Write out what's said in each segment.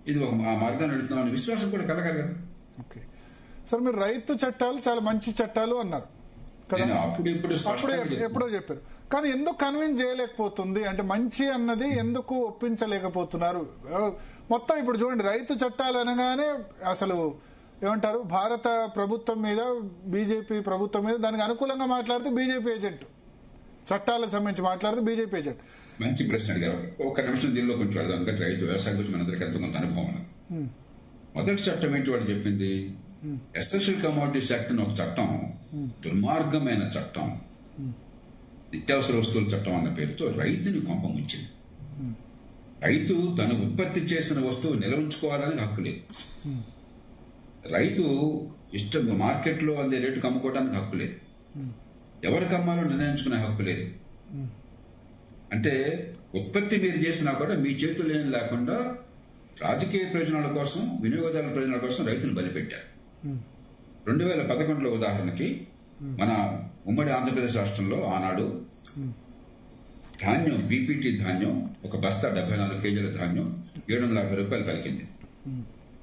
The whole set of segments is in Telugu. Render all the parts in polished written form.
ఇది ఒక ఆ మార్గాన్ని నడుపుతున్నామని విశ్వాసం కూడా కలగాలి కదా. ఓకే సార్, మీరు రైతు చట్టాలు చాలా మంచి చట్టాలు అన్నారు కదా, అప్పుడు ఎప్పుడో చెప్పారు. కానీ ఎందుకు కన్విన్స్ చేయలేకపోతుంది అంటే మంచి అన్నది ఎందుకు ఒప్పించలేకపోతున్నారు? మొత్తం ఇప్పుడు చూడండి, రైతు చట్టాలు అనగానే అసలు ఏమంటారు, భారత ప్రభుత్వం మీద బీజేపీ ప్రభుత్వం మీద దానికి అనుకూలంగా మాట్లాడితే బీజేపీ ఏజెంట్, చట్టాలకు సంబంధించి మాట్లాడితే బీజేపీ ఏజెంట్. మంచి ప్రశ్న అడిగారు. ఒక నిమిషం దీనిలో కొంచెం అర్థం, ఎందుకంటే రైతు వ్యవసాయం గురించి మనందరికీ ఎంతో కొంత అనుభవం ఉన్నది. మొదటి చట్టం ఏంటి వాళ్ళు చెప్పింది? ఎసెన్షియల్ కమోడిటీస్ యాక్ట్ అని ఒక చట్టం, దుర్మార్గమైన చట్టం, నిత్యావసర వస్తువుల చట్టం అన్న పేరుతో రైతుని కొంప ముంచింది. రైతు తను ఉత్పత్తి చేసిన వస్తువు నిలవుంచుకోవాలని హక్కు లేదు. రైతు ఇష్టం మార్కెట్లో అందే రేటుకు అమ్ముకోవడానికి హక్కు లేదు. ఎవరికి అమ్మాలో నిర్ణయించుకునే హక్కు లేదు. అంటే ఉత్పత్తి మీరు చేసినా కూడా మీ చేతులు ఏం లేకుండా రాజకీయ ప్రయోజనాల కోసం, వినియోగదారుల ప్రయోజనాల కోసం రైతులు బలిపెట్టారు. 2011లో ఉదాహరణకి మన ఉమ్మడి ఆంధ్రప్రదేశ్ రాష్ట్రంలో ఆనాడు ధాన్యం, బీపీటీ ధాన్యం, ఒక బస్తా 74 కేజీల ధాన్యం 750 రూపాయలు పలికింది.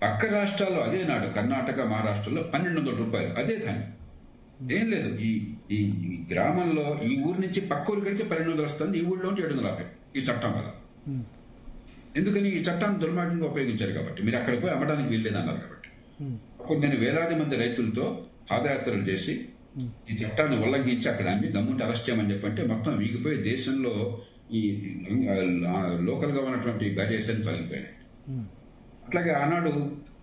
పక్క రాష్ట్రాల్లో అదే నాడు కర్ణాటక, మహారాష్ట్రలో 1200 రూపాయలు అదే ధాన్యం. ఏం లేదు, ఈ గ్రామంలో ఈ ఊరు నుంచి పక్క ఊరు కడితే 1200 వస్తుంది, ఈ ఊళ్ళో 750 ఈ చట్టం వల్ల. ఎందుకని? ఈ చట్టాన్ని దుర్మార్గంగా ఉపయోగించారు కాబట్టి. మీరు అక్కడ పోయి అమ్మడానికి వీల్లేదన్నారు కాబట్టి. అప్పుడు నేను వేలాది మంది రైతులతో పాదయాత్రలు చేసి ఈ చట్టాన్ని ఉల్లంఘించి అక్కడ అమ్మి దమ్ముంటే అరెస్ట్ చేయమని చెప్పంటే మొత్తం వీగిపోయి దేశంలో ఈ లోకల్ గా ఉన్నటువంటి బ్యారియర్స్ అని తొలగిపోయాయి. అట్లాగే ఆనాడు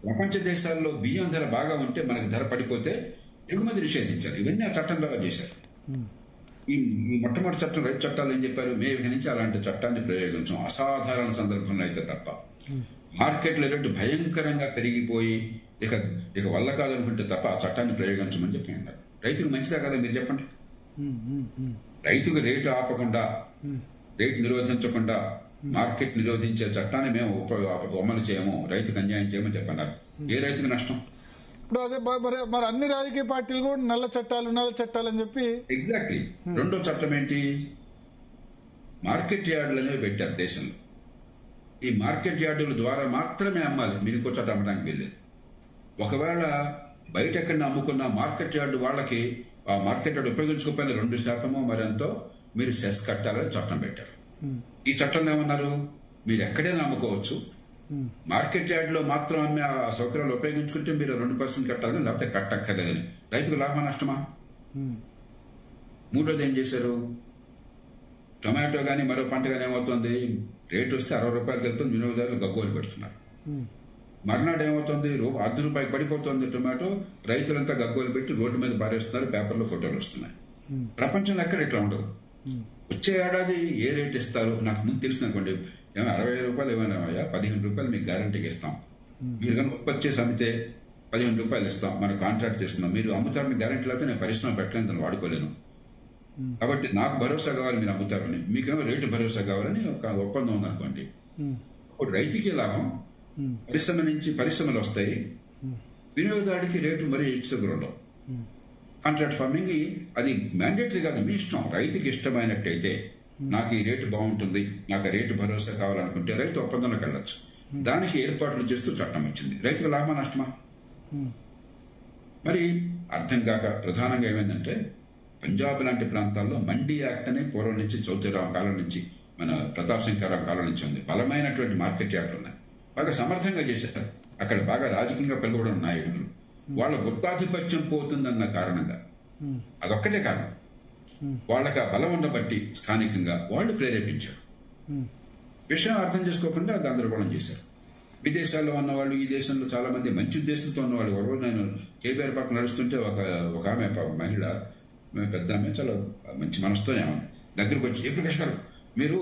ప్రపంచ దేశాల్లో బియ్యం ధర బాగా ఉంటే మనకి ధర పడిపోతే ఎగుమతి నిషేధించారు. ఇవన్నీ ఆ చట్టం ద్వారా చేశారు. ఈ మొట్టమొదటి చట్టం, రైతు చట్టాలు ఏం చెప్పారు? మే నుంచి అలాంటి చట్టాన్ని ప్రయోగించాం అసాధారణ సందర్భంలో అయితే తప్ప. మార్కెట్లో రేటు భయంకరంగా పెరిగిపోయి ఇక వల్ల కాదనుకుంటే తప్ప ఆ చట్టాన్ని ప్రయోగించమని చెప్పి అన్నారు. రైతుకు మంచిదా కదా మీరు చెప్పండి? రైతుకు రేటు ఆపకుండా, రేటు నిరోధించకుండా మార్కెట్ నిరోధించే చట్టాన్ని మేము అమలు చేయము, రైతుకు అన్యాయం చేయమని చెప్పన్నారు. ఏ రైతుకు నష్టం? ఇప్పుడు అదే మరి అన్ని రాజకీయ పార్టీలు కూడా నల్ల చట్టాలు అని చెప్పి. ఎగ్జాక్ట్లీ. రెండో చట్టం ఏంటి? మార్కెట్ యార్డులు అనేవి పెట్టారు దేశంలో. ఈ మార్కెట్ యార్డుల ద్వారా మాత్రమే అమ్మాలి, మీరు ఇంకో చట్టం అమ్మడానికి వెళ్ళేది. ఒకవేళ బయట ఎక్కడ అమ్ముకున్న మార్కెట్ యార్డు వాళ్ళకి ఆ మార్కెట్ యార్డు ఉపయోగించుకోకపోయినా 2% మరెంతో మీరు సెస్ కట్టాలని చట్టం పెట్టారు. ఈ చట్టంలో ఏమన్నారు? మీరు ఎక్కడైనా అమ్ముకోవచ్చు, మార్కెట్ యార్డ్ లో మాత్రం అమ్మే ఆ సౌకర్యాలు ఉపయోగించుకుంటే మీరు 2% కట్టాలని, లేకపోతే కట్టక్కర్లేదని. రైతుకు లాభం నష్టమా? మూడోది ఏం చేశారు? టొమాటో గానీ మరో పంట గానీ ఏమవుతుంది? రేటు వస్తే 60 రూపాయలకి వెళ్తుంది, వినియోగదారులు గగ్గోలు పెడుతున్నారు. మర్నాడు ఏమవుతుంది? ₹10 పడిపోతుంది టొమాటో, రైతులంతా గగ్గోలు పెట్టి రోడ్డు మీద పారేస్తున్నారు, పేపర్లో ఫోటోలు వస్తున్నాయి. ప్రపంచంలో ఎక్కడ ఇట్లా ఉండదు. వచ్చే ఏడాది ఏ రేట్ ఇస్తారు నాకు ముందు తెలిసిందనుకోండి, ఏమైనా 60 రూపాయలు ఏమైనా 15 రూపాయలు మీకు గ్యారంటీకి ఇస్తాం. మీరు కానీ ఉత్పత్తి చేసి అమ్మితే 15 రూపాయలు ఇస్తాం, మనం కాంట్రాక్ట్ చేస్తున్నాం. మీరు అమ్ముతారని గ్యారంటీ లేకపోతే నేను పరిశ్రమ పెట్టలేను, దాన్ని వాడుకోలేను. కాబట్టి నాకు భరోసా కావాలి మీరు అమ్ముతారని, మీకేమో రేటు భరోసా కావాలని ఒక ఒప్పందం ఉందనుకోండి. అప్పుడు రైతుకి లాభం, పరిశ్రమ నుంచి పరిశ్రమలు వస్తాయి, వినియోగదారుడికి రేటు మరీ ఇచ్చుకురండవు. కాంట్రాక్ట్ ఫార్మింగ్ అది మ్యాండేటరీ కాదు, మీ ఇష్టం. రైతుకి ఇష్టమైనట్టయితే నాకు ఈ రేటు బాగుంటుంది, నాకు ఆ రేటు భరోసా కావాలనుకుంటే రైతు ఒప్పందంలోకి వెళ్ళచ్చు. దానికి ఏర్పాట్లు చేస్తూ చట్టం వచ్చింది. రైతుకు లాభమా నష్టమా? మరి అర్థం కాక ప్రధానంగా ఏమైందంటే, పంజాబ్ లాంటి ప్రాంతాల్లో మండీ యాక్ట్ అనే పూర్వం నుంచి చౌదరీరావు కాలం నుంచి, మన ప్రతాప్ సింగ్ రావు కాలం నుంచి ఉంది. బలమైనటువంటి మార్కెట్ యార్డులు ఉన్నాయి, బాగా సమర్థంగా చేశారు. అక్కడ బాగా రాజకీయంగా పెరుగుబడి నాయకులు, వాళ్ళ గుత్తాధిపత్యం పోతుందన్న కారణంగా, అదొక్కటే కారణం. వాళ్ళకి ఆ బలం ఉండబట్టి స్థానికంగా వాళ్ళు ప్రేరేపించారు. విషయం అర్థం చేసుకోకుండా గందరగోళం చేశారు. విదేశాల్లో ఉన్నవాళ్ళు, ఈ దేశంలో చాలా మంది మంచి ఉద్దేశంతో ఉన్నవాళ్ళు. ఒకరోజు నేను కేబీఆర్ పక్కన నడుస్తుంటే ఒక ఆమె మహిళ, పెద్ద ఆమె, చాలా మంచి మనసుతోనే ఆమె దగ్గరకు వచ్చి, ప్రకాష్ గారు మీరు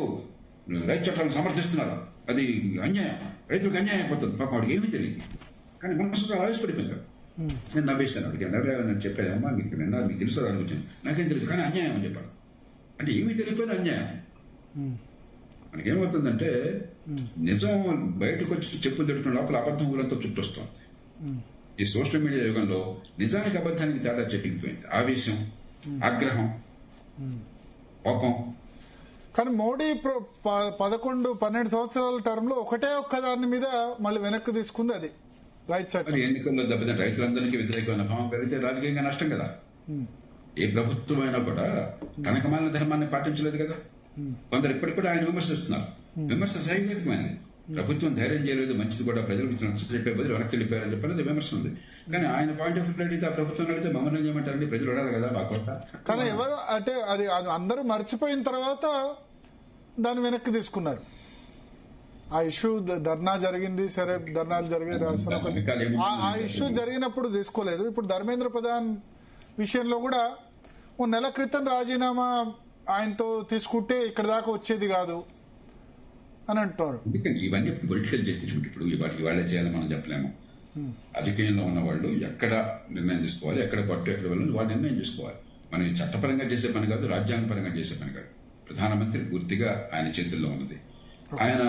రైతు చట్టాలను సమర్థిస్తున్నారు, అది అన్యాయం, రైతులకు అన్యాయం అయిపోతుంది. పాపం వాడికి ఏమీ తెలియదు, కానీ మనసులో ఆవేశపడిపోయింది. నేను నవ్వేస్తాను, అడిగి నేను చెప్పానమ్మా మీకు మీకు తెలుసు అనిపించింది, నాకేం తెలియదు కానీ అన్యాయం అని చెప్పాను. అంటే ఏమీ తెలియకపోయినా అన్యాయం. మనకేమవుతుందంటే నిజం బయటకు వచ్చి చెప్పులు తిడుతున్న లోపల అబద్ధం ఊరంతా చుట్టొస్తుంది. ఈ సోషల్ మీడియా యుగంలో నిజానికి అబద్ధానికి తేడా చెప్పింగిపోయింది. ఆవేశం, ఆగ్రహం, కోపం. కానీ మోడీ 11-12 సంవత్సరాల టర్మ్ లో ఒక్క దాని మీద మళ్ళీ వెనక్కి తీసుకుంది అది రైతు చట్టం. మరి ఎన్నికల్లో దెబ్బతిన్న రైతులందరికీ వ్యతిరేకమైన భావం పెరిగితే రాజకీయంగా నష్టం కదా. ఏ ప్రభుత్వం అయినా కూడా తనకమైన ధర్మాన్ని పాటించలేదు కదా. కొందరు ఇప్పటికి కూడా ఆయన విమర్శిస్తున్నారు. విమర్శ సైనికమైనది. ప్రభుత్వం ధైర్యం చేయలేదు, మంచిది కూడా ప్రజలకు చెప్పే బదులు వెనక్కి వెళ్ళిపోయారని చెప్పినది విమర్శ ఉంది. కానీ ఆయన పాయింట్ ఆఫ్ వ్యూ అడిగితే ఆ ప్రభుత్వం అడిగితే మమ్మల్ని చేయమంటారండి, ప్రజలు అడగాలి కదా మా కోట. కానీ ఎవరు అంటే అది అందరూ మర్చిపోయిన తర్వాత దాన్ని వెనక్కి తీసుకున్నారు. ఆ ఇష్యూ ధర్నా జరిగింది, సరే ధర్నాలు జరిగాయి, ఆ ఇష్యూ జరిగినప్పుడు తీసుకోలేదు. ఇప్పుడు ధర్మేంద్ర ప్రధాన్ విషయంలో కూడా ఓ నెల క్రితం రాజీనామా ఆయనతో తీసుకుంటే ఇక్కడ దాకా వచ్చేది కాదు అని అంటున్నారు. ఇవన్నీ పొలిటికల్ జడ్జిమెంట్. ఇప్పుడు ఇవాళ చేయాలని మనం చెప్పలేము. రాజకీయంలో ఉన్న వాళ్ళు ఎక్కడ నిర్ణయం తీసుకోవాలి, ఎక్కడ పట్టు ఎక్కడ వెళ్ళాలి, వాళ్ళు నిర్ణయం తీసుకోవాలి. మనం ఈ చట్టపరంగా చేసే పని కాదు, రాజ్యాంగపరంగా చేసే పని కాదు. ప్రధానమంత్రి పూర్తిగా ఆయన చేతుల్లో ఉన్నది. ఆయన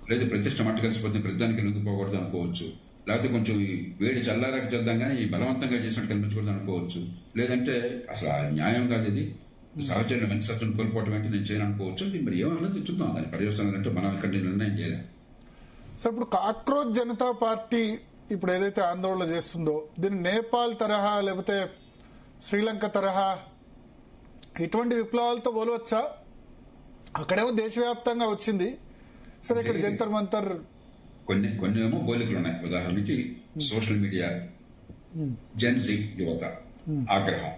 లేదు ప్రతిష్ట మట్టు కలిసిపోతుంది, ప్రతిదానికి లొంగిపోకూడదు అనుకోవచ్చు. లేకపోతే కొంచెం ఈ వేడి చల్లారాక చేద్దాం కానీ బలవంతంగా చేసినట్టు కనిపించకూడదు అనుకోవచ్చు. లేదంటే అసలు న్యాయం కాదు, ఇది సహచర్యం మంచి సత్తును కోల్పోవటం అంటే నేను చేయను అనుకోవచ్చు. మరి ఏమన్నది చూద్దాం, దాని పర్యవసానాలు అంటే మనం ఇక్కడ నిర్ణయం చేయలేం. సార్ ఇప్పుడు కాక్రోచ్ జనతా పార్టీ ఇప్పుడు ఏదైతే ఆందోళన చేస్తుందో దీన్ని నేపాల్ తరహా లేకపోతే శ్రీలంక తరహా ఇటువంటి విప్లవాలతో పోలవచ్చా? అక్కడేమో దేశవ్యాప్తంగా వచ్చింది, సరే ఇక్కడ జంతర్ మంతర్ కొన్ని ఏమో పోలికలు ఉన్నాయి. ఉదాహరణకి సోషల్ మీడియా, జెన్జీ యువత ఆగ్రహం,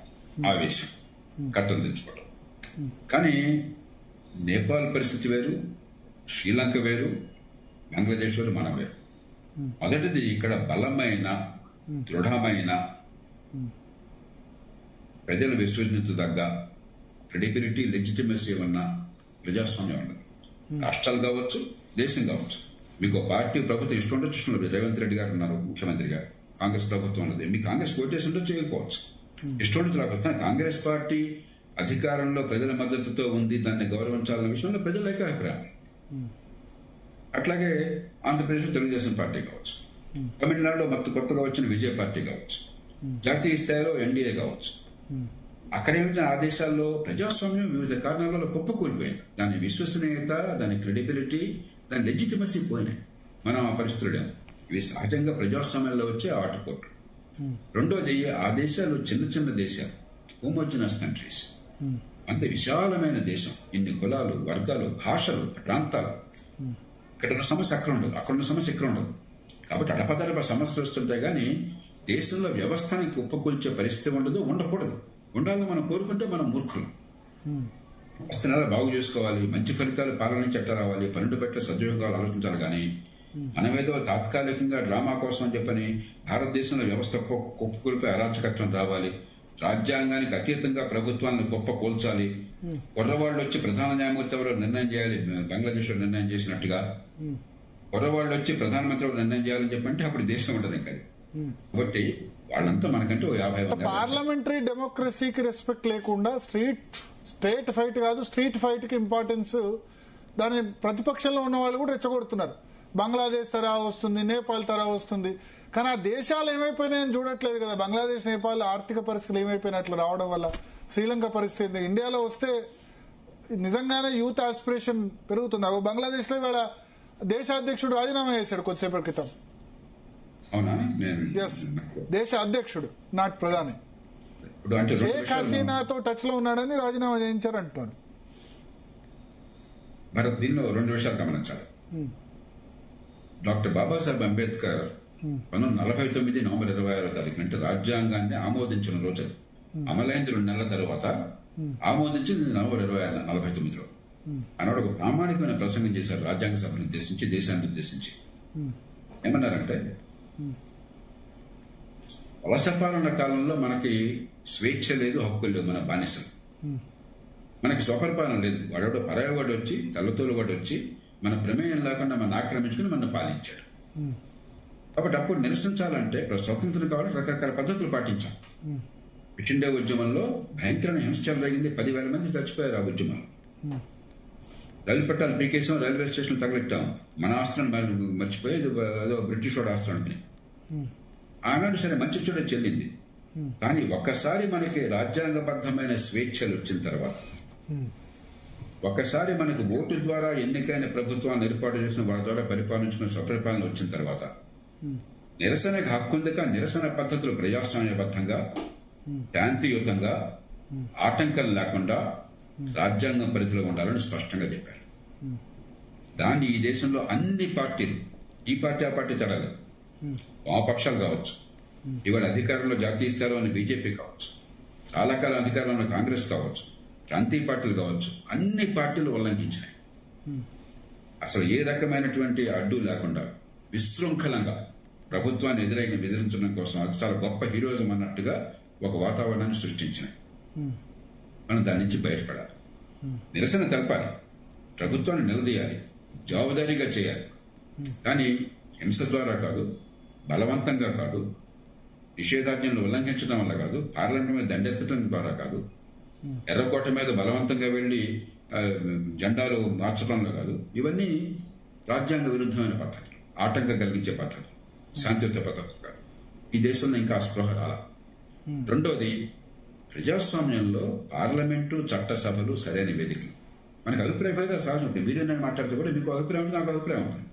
ఆవేశం, కట్టలు తెచ్చుకోవడం. కానీ నేపాల్ పరిస్థితి వేరు, శ్రీలంక వేరు, బంగ్లాదేశ్ వేరు, మనం వేరు. మొదటిది ఇక్కడ బలమైన దృఢమైన ప్రజలు విశ్వసించదగ్గ క్రెడిబిలిటీ, లెజిటిమసీ ఉన్న ప్రజాస్వామ్యం ఉన్నది. రాష్ట్రాలు కావచ్చు, దేశం కావచ్చు. మీకు పార్టీ ప్రభుత్వం ఇష్టం ఉండొచ్చు, ఇష్టం లేదు. రేవంత్ రెడ్డి గారు ఉన్నారు ముఖ్యమంత్రి గారు, కాంగ్రెస్ ప్రభుత్వం ఉన్నది. మీ కాంగ్రెస్ ఓటేసి ఉండొచ్చు, చేయకపోవచ్చు, ఇష్టం ఉండొచ్చు రాకపోతే. కానీ కాంగ్రెస్ పార్టీ అధికారంలో ప్రజల మద్దతుతో ఉంది, దాన్ని గౌరవించాలన్న విషయంలో ప్రజల ఏకాభిప్రాయం. అట్లాగే ఆంధ్రప్రదేశ్ తెలుగుదేశం పార్టీ కావచ్చు, తమిళనాడులో కొత్తగా వచ్చిన విజయ పార్టీ కావచ్చు, జాతీయ స్థాయిలో ఎన్డీఏ కావచ్చు. అక్కడేమిటి ఆ దేశాల్లో ప్రజాస్వామ్యం వివిధ కారణాల వల్ల కుప్పకూలిపోయింది. దాని విశ్వసనీయత, దాని క్రెడిబిలిటీ, దాని లెజిటిమసీ పోయినాయి. మనం ఆ పరిస్థితులు ఇవి సహజంగా ప్రజాస్వామ్యంలో వచ్చే ఆటుకోట్లు. రెండోది, ఆ దేశాలు చిన్న దేశాలు, హోమోజినస్ కంట్రీస్, అంత విశాలమైన దేశం, ఇన్ని కులాలు, వర్గాలు, భాషలు, ప్రాంతాలు. ఇక్కడ ఉన్న సమస్య అక్కడ ఉండదు, అక్కడ ఉన్న సమస్య ఇక్కడ ఉండదు. కాబట్టి అడపదడప సమస్య వస్తుంటాయి. కానీ దేశంలో వ్యవస్థని కుప్పకూల్చే పరిస్థితి ఉండదు, ఉండకూడదు. ఉండాలని మనం కోరుకుంటే మనం మూర్ఖులు. వ్యవస్థను ఎలా బాగు చేసుకోవాలి, మంచి ఫలితాలు పాలన నుంచి ఎట్లా రావాలి, పన్నెండు పట్ల సద్వినియోగాలు ఆలోచించాలి. కానీ మనమేదో తాత్కాలికంగా డ్రామా కోసం అని చెప్పని భారతదేశంలో వ్యవస్థ కుప్పకూలిపై అరాచకత్వం రావాలి, రాజ్యాంగానికి అతీతంగా ప్రభుత్వాలను గొప్ప కూల్చాలి, కుర్రవాళ్ళు వచ్చి ప్రధాన న్యాయమూర్తి ఎవరో నిర్ణయం చేయాలి, బంగ్లాదేశ్ లో నిర్ణయం చేసినట్టుగా కుర్రవాళ్ళు వచ్చి ప్రధానమంత్రి ఎవరు నిర్ణయం చేయాలని చెప్పంటే అప్పుడు దేశం ఉండదు ఇంకా. కాబట్టి వాళ్ళంతా మనకంటే 50 పార్లమెంటరీ డెమోక్రసీకి రెస్పెక్ట్ లేకుండా స్టేట్ ఫైట్ కాదు, స్ట్రీట్ ఫైట్ కి ఇంపార్టెన్స్, దాని ప్రతిపక్షంలో ఉన్న వాళ్ళు కూడా రెచ్చగొడుతున్నారు. బంగ్లాదేశ్ తరహా వస్తుంది, నేపాల్ తరహా వస్తుంది. కానీ ఆ దేశాలు ఏమైపోయినాయని చూడట్లేదు కదా. బంగ్లాదేశ్, నేపాల్ ఆర్థిక పరిస్థితులు ఏమైపోయినట్లు రావడం వల్ల శ్రీలంక పరిస్థితి ఇండియాలో వస్తే నిజంగానే యూత్ ఆస్పిరేషన్ పెరుగుతుంది. బంగ్లాదేశ్ లో ఇవాళ దేశ అధ్యక్షుడు రాజీనామా చేశాడు కొద్దిసేపటి క్రితం. దేశ అధ్యక్షుడు, నాటి ప్రధాని షేక్ హసీనాతో టచ్ లో ఉన్నాడని రాజీనామా చేయించారు అంటున్నారు. మరి దీనిలో 2 విషయాలు గమనించాలి. డాక్టర్ బాబాసాహెబ్ అంబేద్కర్ 1949 నవంబర్ 26వ తారీఖు అంటే రాజ్యాంగాన్ని ఆమోదించిన రోజు, అమలైన 2 నెలల తర్వాత ఆమోదించింది నవంబర్ 26, 1949లో. ఆనాడు ఒక ప్రామాణికమైన ప్రసంగం చేశారు రాజ్యాంగ సభను ఉద్దేశించి, దేశాన్ని ఉద్దేశించి. ఏమన్నారంటే, వలస పాలన కాలంలో మనకి స్వేచ్ఛ లేదు, హక్కులు లేదు, మన బానిసలు. మనకి స్వపరిపాలన లేదు. వాడు పరాయవాడు వచ్చి, తల్లతోలు వాడు వచ్చి మన ప్రమేయం లేకుండా మనం ఆక్రమించుకుని మనం పాలించాడు. కాబట్టి అప్పుడు నిరసించాలంటే స్వతంత్రం కావాలి, రకరకాల పద్ధతులు పాటించాం. క్విట్ ఇండియా ఉద్యమంలో భయంకరమైన హింస జరిగింది, 10,000 మంది చచ్చిపోయారు ఆ ఉద్యమంలో. రైలు పట్టాలు పీకేసాం, రైల్వే స్టేషన్ తగలెట్టాం, మన ఆస్తులను మర్చిపోయి ఏదో బ్రిటిష్ వాడు ఆస్తులు అనుకుని. ఆనాడు సరే మంచి చూడ చెల్లింది. కానీ ఒక్కసారి మనకి రాజ్యాంగబద్ధమైన స్వేచ్ఛలు వచ్చిన తర్వాత ఒకసారి మనకు ఓటు ద్వారా ఎన్నికైన ప్రభుత్వాన్ని ఏర్పాటు చేసిన వాళ్ళ ద్వారా పరిపాలించిన స్వపరిపాలన వచ్చిన తర్వాత నిరసనకు హక్కుందక నిరసన పద్ధతులు ప్రజాస్వామ్యబద్ధంగా శాంతియుతంగా ఆటంకం లేకుండా రాజ్యాంగం పరిధిలో ఉండాలని స్పష్టంగా చెప్పారు. దాన్ని ఈ దేశంలో అన్ని పార్టీలు, ఈ పార్టీ ఆ పార్టీ తడలేదు, వామపక్షాలు కావచ్చు, ఇవాళ అధికారంలో జాతీయ స్థాయిలో ఉన్న బీజేపీ కావచ్చు, చాలా కాలం అధికారంలో ఉన్న కాంగ్రెస్ కావచ్చు, ప్రాంతీయ పార్టీలు కావచ్చు, అన్ని పార్టీలు ఉల్లంఘించాయి. అసలు ఏ రకమైనటువంటి అడ్డు లేకుండా విశృంఖలంగా ప్రభుత్వాన్ని ఎదిరించడం కోసం అది చాలా గొప్ప హీరోయిజం అన్నట్టుగా ఒక వాతావరణాన్ని సృష్టించినాయి. మనం దాని నుంచి బయటపడాలి, నిరసన తెలపాలి, ప్రభుత్వాన్ని నిలదీయాలి, జవాబుదారీగా చేయాలి. కానీ హింస ద్వారా కాదు, బలవంతంగా కాదు, నిషేధాజ్ఞలను ఉల్లంఘించడం వల్ల కాదు, పార్లమెంట్ మీద దండెత్తడం ద్వారా కాదు, ఎర్రకోట మీద బలవంతంగా వెళ్లి జెండాలు మార్చడంలో కాదు. ఇవన్నీ రాజ్యాంగ విరుద్ధమైన పద్ధతులు, ఆటంకం కలిగించే పద్ధతులు, శాంతియుత పద్ధతులు కాదు. ఈ దేశంలో ఇంకా స్పృహ రాల. రెండోది, ప్రజాస్వామ్యంలో పార్లమెంటు, చట్టసభలు సరైన వేదికలు. మనకు అభిప్రాయ భేదాలు సహజం ఉంటుంది. మీరు నేను మాట్లాడితే కూడా మీకు అభిప్రాయం ఉంది, నాకు అభిప్రాయం ఉంటుంది.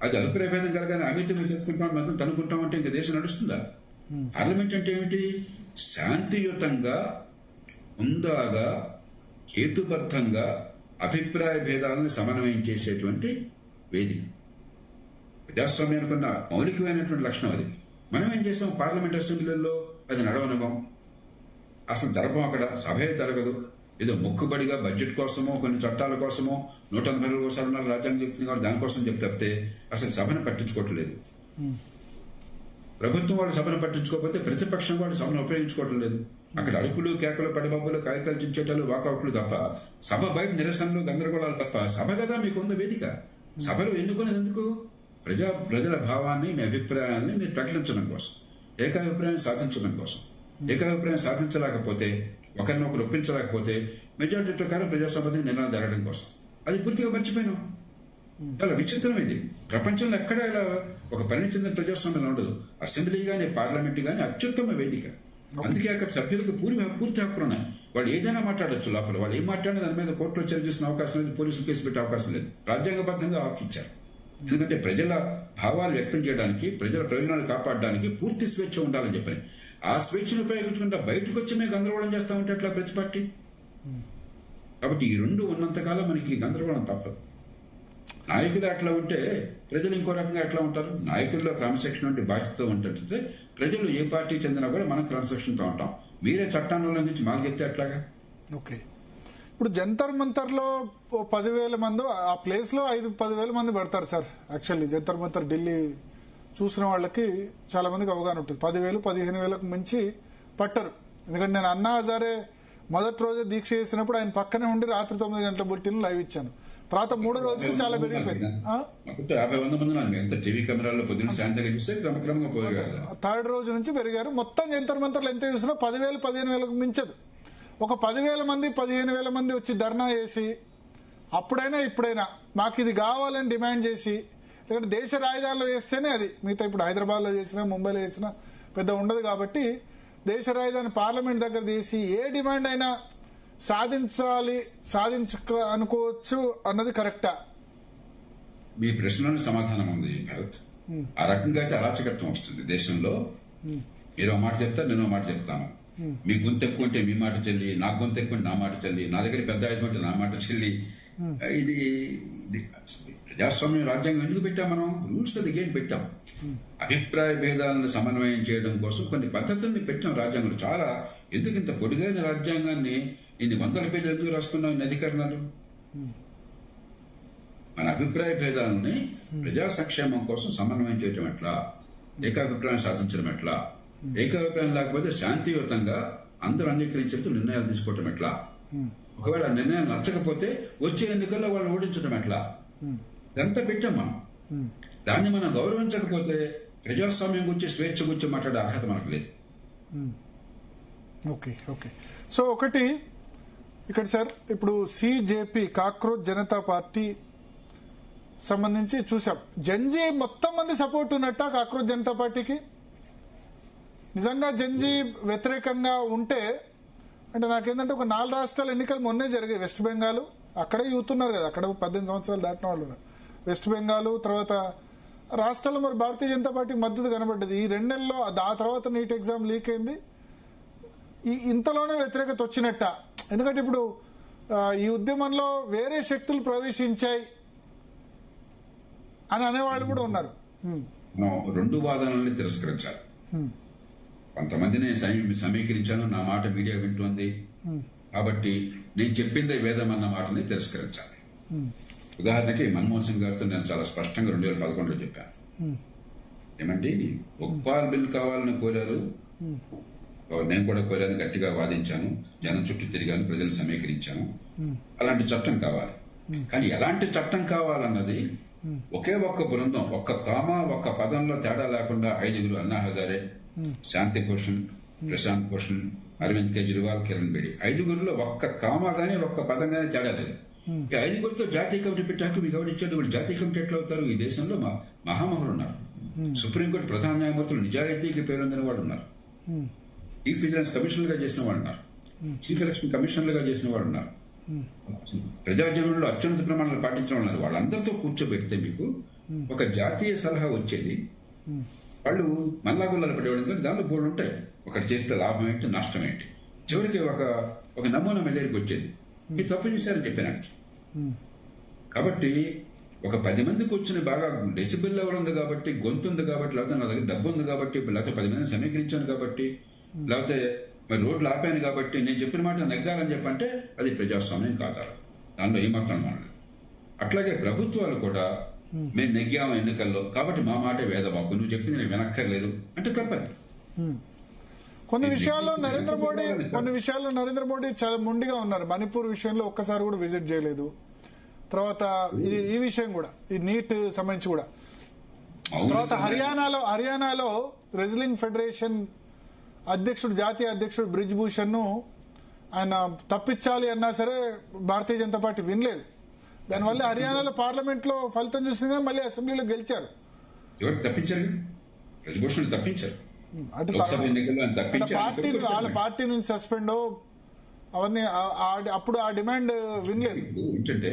అది అభిప్రాయ భేదం కలగానే అవితే మీరు చెప్పుకుంటాం, మనం తనుకుంటాం అంటే ఇంకా దేశం నడుస్తుందా? పార్లమెంట్ అంటే ఏమిటి? శాంతియుతంగా, హుందాగా, హేతుబద్ధంగా అభిప్రాయ భేదాలను సమన్వయం చేసేటువంటి వేదిక. ప్రజాస్వామ్యానికి ఉన్న మౌలికమైనటువంటి లక్షణం అది. మనం ఏం చేస్తాం? పార్లమెంట్ అసెంబ్లీలో అది నడవనివ్వం, అసలు జరపం. అక్కడ సభే జరగదు. ఏదో మొక్కుబడిగా బడ్జెట్ కోసమో కొన్ని చట్టాల కోసమో 180 రాజ్యాంగం చెప్తుంది కాబట్టి దానికోసం చెప్తే అసలు సభను పట్టించుకోవట్లేదు. ప్రభుత్వం వాళ్ళు సభను పట్టించుకోకపోతే ప్రతిపక్షం వాళ్ళు సభను ఉపయోగించుకోవటం లేదు. అక్కడ అరుపులు, కేకలు, పడిబాబులు, కాగితాలు చించేటాలు, వాకౌట్లు తప్ప, సభ బయట నిరసనలు, గందరగోళాలు తప్ప. సభ కదా మీకు ఉన్న వేదిక. సభలో ఎన్నుకునేది ఎందుకు? ప్రజల భావాన్ని, మీ అభిప్రాయాన్ని మీరు ప్రకటించడం కోసం, ఏకాభిప్రాయం సాధించడం కోసం. ఏకాభిప్రాయం సాధించలేకపోతే, ఒకరినొకరు ఒప్పించలేకపోతే మెజారిటీ ప్రకారం ప్రజాస్వామ్యం నిర్ణయం జరగడం కోసం. అది పూర్తిగా మర్చిపోయినాం. చాలా విచిత్రం ఇది. ప్రపంచంలో ఎక్కడ ఇలా ఒక పరిణితి చెందిన ప్రజాస్వామ్యం ఉండదు. అసెంబ్లీ గానీ, పార్లమెంట్ గానీ అత్యుత్తమ వేదిక. అందుకే అక్కడ సభ్యులకు పూర్తి హక్కులు ఉన్నాయి. వాళ్ళు ఏదైనా మాట్లాడొచ్చు. లోపల వాళ్ళు ఏం మాట్లాడినా దాని మీద కోర్టులో చర్య చేసిన అవకాశం లేదు, పోలీసులు కేసు పెట్టే అవకాశం లేదు. రాజ్యాంగబద్ధంగా హక్కు ఇచ్చారు. ఎందుకంటే ప్రజల భావాలు వ్యక్తం చేయడానికి, ప్రజల ప్రయోజనాలు కాపాడడానికి పూర్తి స్వేచ్ఛ ఉండాలని చెప్పని. ఆ స్వేచ్ఛను ఉపయోగించుకుంటే బయటకు వచ్చి మేము గందరగోళం చేస్తామంటే అట్లా ప్రతి పార్టీ. కాబట్టి ఈ రెండు ఉన్నంతకాలం మనకి గందరగోళం తప్పదు. నాయకులు అట్లా ఉంటే ప్రజలు ఇంకో రకంగా ఎట్లా ఉంటారు? నాయకుల్లో క్రమశిక్షణ వంటి బాధ్యత ఉంటుంటే ప్రజలు ఏ పార్టీ చెందినా కూడా మనం క్రమశిక్షణతో ఉంటాం. మీరే చట్టాన్ని ఉల్లంఘించి మాకు చెప్తే ఎట్లాగా? ఓకే, ఇప్పుడు జంతర్ మంతర్లో 10,000 మంది, ఆ ప్లేస్ లో 5-10,000 మంది పడతారు సార్. యాక్చువల్లీ జంతర్ మంతర్ ఢిల్లీ చూసిన వాళ్ళకి చాలా మందికి అవగాహన ఉంటుంది. 10,000-15,000కు మించి పట్టరు. ఎందుకంటే నేను అన్నా హజారే మొదటి రోజే దీక్ష చేసినప్పుడు ఆయన పక్కనే ఉండి రాత్రి 9 గంటల బులెటిన్ లైవ్ ఇచ్చాను. తర్వాత 3వ రోజుకి చాలా పెరిగిపోయింది. 50 మంది థర్డ్ రోజు నుంచి పెరిగారు. మొత్తం జంతర్ మంతర్లు ఎంత చూసినా 10,000-15,000కు మించదు. ఒక 10,000 మంది 15,000 మంది వచ్చి ధర్నా చేసి అప్పుడైనా ఇప్పుడైనా మాకు ఇది కావాలని డిమాండ్ చేసి, ఎందుకంటే దేశ రాజధానిలో చేస్తేనే అది, మిగతా ఇప్పుడు హైదరాబాద్లో చేసినా, ముంబైలో చేసినా పెద్ద ఉండదు. కాబట్టి దేశ రాజధాని పార్లమెంట్ దగ్గర తీసి ఏ డిమాండ్ అయినా అనుకోవచ్చు అన్నది కరెక్టా? మీ ప్రశ్నలోని సమాధానం ఉంది భరత్. ఆ రకంగా అయితే అరాచకత్వం వస్తుంది దేశంలో. మీరు ఒక మాట చెప్తారు, నేను ఒక మాట చెప్తాను. మీ గొంతు ఎక్కువ ఉంటే మీ మాట చెల్లి, నా గొంతు ఎక్కువ నా మాట చెల్లి, నా దగ్గర పెద్ద ఆయుధం ఉంటే నా మాట చెల్లి. ఇది ప్రజాస్వామ్యం, రాజ్యాంగం ఎందుకు పెట్టాం? మనం రూల్స్ అది గేమ్ పెట్టాం. అభిప్రాయ భేదాలను సమన్వయం చేయడం కోసం కొన్ని పద్ధతుల్ని పెట్టాం రాజ్యాంగంలో. చాలా ఎందుకు ఇంత పొడిగైన రాజ్యాంగాన్ని ఇన్ని 100 పేజీలు ఎందుకు రాసుకున్నాం ఇన్ని అధికరణాలు? మన అభిప్రాయ భేదాలని ప్రజా సంక్షేమం కోసం సమన్వయం చేయటం ఎట్లా, ఏకాభిప్రాయం సాధించడం ఎట్లా, ఏకాభిప్రాయం లేకపోతే శాంతియుతంగా అందరూ అంగీకరించేట్టు నిర్ణయాలు తీసుకోవటం ఎట్లా, ఒకవేళ నిర్ణయం నచ్చకపోతే వచ్చే ఎన్నికల్లో వాళ్ళు ఓడించడం ఎట్లా, ఇదంతా పెట్టాం మనం. దాన్ని మనం గౌరవించకపోతే ప్రజాస్వామ్యం గురించి, స్వేచ్ఛ గురించి మాట్లాడే అర్హత మనకు లేదు. ఓకే ఓకే సో ఒకటి ఇక్కడ సార్, ఇప్పుడు సిజేపీ కాక్రోచ్ జనతా పార్టీ సంబంధించి చూసాం. జంజీ మొత్తం మంది సపోర్ట్ ఉన్నట్ట కాక్రోచ్ జనతా పార్టీకి. నిజంగా జంజీ వ్యతిరేకంగా ఉంటే అంటే నాకేంటంటే ఒక 4 రాష్ట్రాల ఎన్నికలు మొన్నే జరిగాయి. వెస్ట్ బెంగాల్, అక్కడే యూత్ ఉన్నారు కదా, అక్కడ 18 సంవత్సరాలు దాటిన వాళ్ళు ఉన్నారు. వెస్ట్ బెంగాల్ తర్వాత రాష్ట్రాల్లో మరి భారతీయ జనతా పార్టీ మద్దతు కనబడ్డది. ఈ 2 నెలల్లో ఆ తర్వాత నీట్ ఎగ్జామ్ లీక్ అయింది. ఇంతలోనే వ్యతిరేకత వచ్చినట్ట. ఎందుకంటే ఇప్పుడు ఈ ఉద్యమంలో వేరే శక్తులు ప్రవేశించాయి అని అనేవాళ్ళు కూడా ఉన్నారు. మనం 2 వాదనల్ని తిరస్కరించాలి. కొంతమందిని సమీకరించాను, నా మాట మీడియా వింటుంది కాబట్టి నేను చెప్పిందే వేదం అన్న మాటని తిరస్కరించాలి. ఉదాహరణకి మన్మోహన్ సింగ్ గారితో నేను చాలా స్పష్టంగా 2011లో చెప్పాను. ఏమంటే ఉప్పాల్ బిల్ కావాలని కోరారు, నేను కూడా కోరాను, గట్టిగా వాదించాను, జనం చుట్టూ తిరిగాను, ప్రజలు సమీకరించాను. అలాంటి చట్టం కావాలి. కానీ ఎలాంటి చట్టం కావాలన్నది ఒకే ఒక్క బృందం, ఒక్క కామా ఒక్క పదంలో తేడా లేకుండా 5 అన్నా హజారే, శాంతి భూషణ్, ప్రశాంత్ భూషణ్, అరవింద్ కేజ్రీవాల్, కిరణ్ బేడి, 5 ఒక్క కామా గానీ ఒక్క పదం గానీ తేడా లేదు. ఈ 5 జాతీయ కమిటీ పెట్టాక మీకు ఎవరు ఇచ్చాడు? వీళ్ళు జాతీయ కమిటీ ఎట్లా అవుతారు? ఈ దేశంలో మహామహులు ఉన్నారు. సుప్రీంకోర్టు ప్రధాన న్యాయమూర్తులు నిజాయితీకి పేరొందిన వాళ్ళు ఉన్నారు. చీఫ్ విజిలెన్స్ కమిషనర్గా చేసిన వాళ్ళు ఉన్నారు. చీఫ్ ఎలక్షన్ కమిషనర్గా చేసిన వాళ్ళు ఉన్నారు. ప్రజాజీవనంలో అత్యున్నత ప్రమాణాలు పాటించిన వాళ్ళు ఉన్నారు. వాళ్ళందరితో కూర్చోబెడితే మీకు ఒక జాతీయ సలహా వచ్చేది. వాళ్ళు మల్లాగుల్లాలు పడేవాళ్ళు, కానీ దానిలో బోర్డు ఉంటాయి. ఒకటి చేస్తే లాభం ఏంటి, నష్టం ఏంటి, చివరికి ఒక నమూనా మీ దగ్గరికి వచ్చేది. మీరు తప్పు చేశారని చెప్పానికి. కాబట్టి ఒక 10 మందికి వచ్చిన బాగా డెసిబిల్ లెవెల్ ఉంది కాబట్టి, గొంతు ఉంది కాబట్టి, లేకపోతే నా దగ్గర డబ్బు ఉంది కాబట్టి, లేకపోతే 10 మందిని సమీకరించాను కాబట్టి, లేకపోతే మరి రోడ్లు ఆపాను కాబట్టి నేను చెప్పిన మాట నెగ్గాలని చెప్పంటే అది ప్రజాస్వామ్యం కాదు. దానిలో ఏమాత్రం మాట్లాడదు. అట్లాగే ప్రభుత్వాలు కూడా మేము నెగ్గాము ఎన్నికల్లో కాబట్టి మా మాట వేదవాకు, నువ్వు చెప్పింది నేను వినక్కర్లేదు అంటే తప్పది. కొన్ని విషయాల్లో నరేంద్ర మోడీ చాలా మొండిగా ఉన్నారు. మణిపూర్ విషయంలో ఒక్కసారి కూడా విజిట్ చేయలేదు. తర్వాత ఈ విషయం కూడా, ఈ నీట్ సంబంధించి కూడా. తర్వాత హర్యానాలో రెజ్లింగ్ ఫెడరేషన్ అధ్యక్షుడు, జాతీయ అధ్యక్షుడు బ్రిజ్ భూషణ్ ను ఆయన తప్పించాలి అన్నా సరే భారతీయ జనతా పార్టీ వినలేదు. దానివల్ల హర్యానాలో పార్లమెంట్ లో ఫలితం చూసింది, కానీ మళ్ళీ అసెంబ్లీలో గెలిచారు. వాళ్ళ పార్టీ నుంచి సస్పెండ్ అవన్నీ అప్పుడు ఆ డిమాండ్ వినలేదు. ఏంటంటే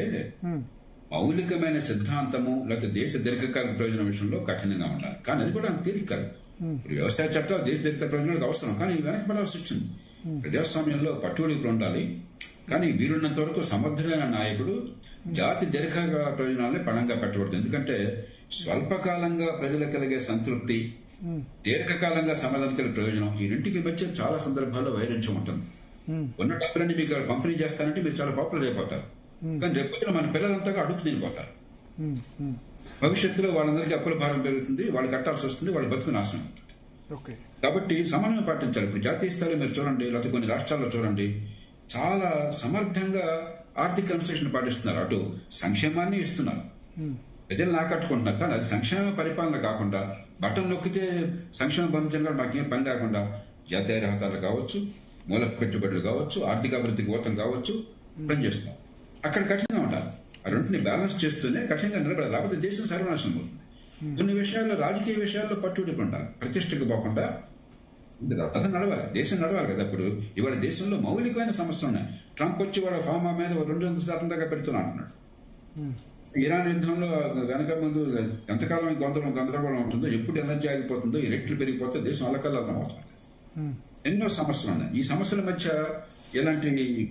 మౌలికమైన సిద్ధాంతము లేకపోతే దేశ దీర్ఘకాలిక ప్రయోజనం విషయంలో కఠినంగా ఉండాలి. కానీ అది కూడా తేలిక కాదు. ఇప్పుడు వ్యవసాయ చట్టాలు దేశ దీర్ఘకాలిక ప్రయోజనాలకు అవసరం, కానీ వెనక్కి పడాల్సి వచ్చింది. ప్రజాస్వామ్యంలో పట్టుబడులు ఉండాలి. కానీ వీరున్నంత వరకు సమర్థులైన నాయకుడు జాతి దీర్ఘకాలిక ప్రయోజనాలనే పణంగా పెట్టబడుతుంది. ఎందుకంటే స్వల్పకాలంగా ప్రజలకు కలిగే సంతృప్తి, దీర్ఘకాలంగా సమాజానికి కలిగే ప్రయోజనం, ఈ రెంటికి మధ్య చాలా సందర్భాల్లో వైరుధ్యం ఉంటుంది. ఉన్న డబ్బులన్నీ మీకు పంపిణీ చేస్తానంటే మీరు చాలా పాపులర్ అయిపోతారు, కానీ రేపు మన పిల్లలంతగా అడుగు తినిపోతారు. భవిష్యత్తులో వాళ్ళందరికీ అప్పుల భారం పెరుగుతుంది, వాళ్ళు కట్టాల్సి వస్తుంది, వాళ్ళ బతుకు నాశనం అవుతుంది. కాబట్టి సమన్వయం పాటించాలి. ఇప్పుడు జాతీయ స్థాయిలో మీరు చూడండి, లేకపోతే కొన్ని రాష్ట్రాల్లో చూడండి, చాలా సమర్థంగా ఆర్థిక కన్సెషన్ పాటిస్తున్నారు. అటు సంక్షేమాన్ని ఇస్తున్నారు, ప్రజలను ఆకట్టుకుంటున్నారు. కానీ అది సంక్షేమ పరిపాలన కాకుండా బటన్ నొక్కితే సంక్షేమం పంపించడం మాకేం పని లేకుండా జాతీయ రహదారులు కావచ్చు, మూల పెట్టుబడులు కావచ్చు, ఆర్థిక అభివృద్ధికి ఓతం కావచ్చు పనిచేస్తున్నాం. అక్కడ కఠినంగా ఉంటారు. ఆ రెంటిని బ్యాలెన్స్ చేస్తూనే కఠినంగా నిలబడాలి, లేకపోతే దేశం సర్వనాశనం అవుతుంది. కొన్ని విషయాల్లో, రాజకీయ విషయాల్లో పట్టుబడి ఉండాలి, ప్రతిష్టకు పోకుండా అది నడవాలి, దేశం నడవాలి కదా. ఇప్పుడు ఇవాళ దేశంలో మౌలికమైన సమస్యలు ఉన్నాయి. ట్రంప్ వచ్చి వాళ్ళ ఫార్మా మీద 200% దాకా పెడుతున్నా అంటున్నాడు. ఇరాన్ యుద్ధంలో వెనక ముందు ఎంతకాలం గందరగోళం ఉంటుందో, ఎప్పుడు ఎనర్జీ ఆగిపోతుందో, ఈ రేట్లు పెరిగిపోతే దేశం అల్లకల్లోలం అవుతుంది. ఎన్నో సమస్యలు ఉన్నాయి. ఈ సమస్యల మధ్య ఇలాంటి